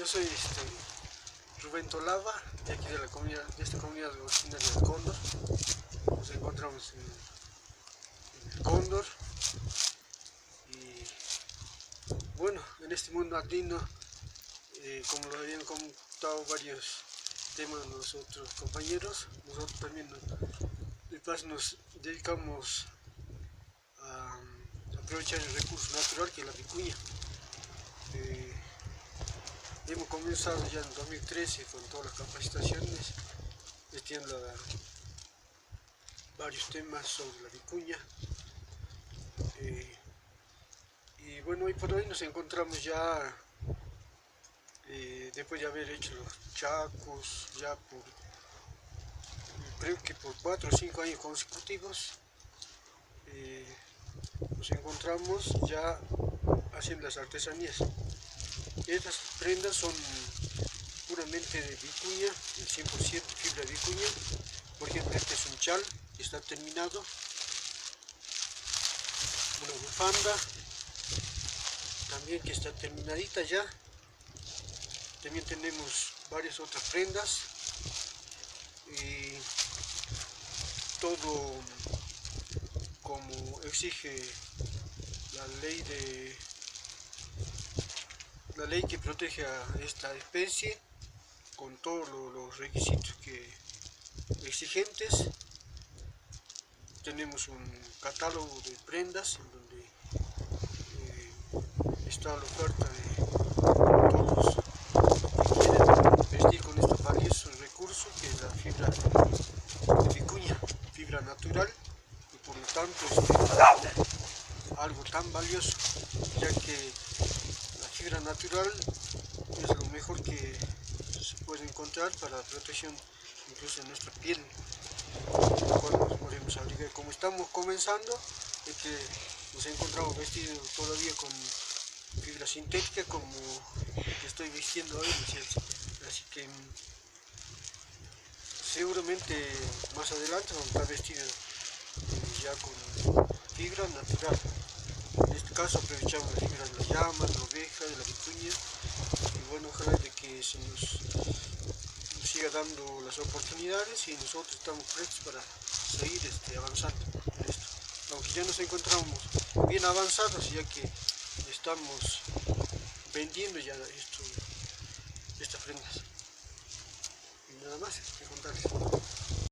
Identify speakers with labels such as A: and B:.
A: soy Rubén Tolava, de aquí de esta comunidad originaria del Cóndor. Nos encontramos en el Cóndor y bueno, en este mundo andino, como lo habían contado varios temas nosotros compañeros, nosotros también de paso nos dedicamos a aprovechar el recurso natural que es la vicuña. Hemos comenzado ya en 2013 con todas las capacitaciones, metiendo varios temas sobre la vicuña. Y bueno, hoy por hoy nos encontramos ya, después de haber hecho los chacos, ya creo que por 4 o 5 años consecutivos, nos encontramos ya haciendo las artesanías. Estas prendas son puramente de vicuña, el 100% fibra de vicuña. Por ejemplo, este es un chal que está terminado, una bufanda también que está terminadita ya. También tenemos varias otras prendas y todo como exige la ley que protege a esta especie, con todos los requisitos exigentes. Tenemos un catálogo de prendas en donde está la oferta de todos que quieren vestir con este valioso recurso que es la fibra de vicuña, fibra natural, y por lo tanto es algo tan valioso, ya que la fibra natural es lo mejor que se puede encontrar para la protección incluso de nuestra piel, cuando nos podemos abrigar. Como estamos comenzando, es que nos encontramos vestidos todavía con fibra sintética, como que estoy vistiendo hoy, ¿no es cierto? Así que seguramente más adelante vamos a estar vestidos ya con fibra natural. En este caso aprovechamos la fibra de la llama, de la oveja, de la vicuña, y bueno, ojalá de que se nos siga dando las oportunidades y nosotros estamos prestos para seguir avanzando en esto. Aunque ya nos encontramos bien avanzados, ya que estamos vendiendo ya estas prendas. Y nada más que contarles.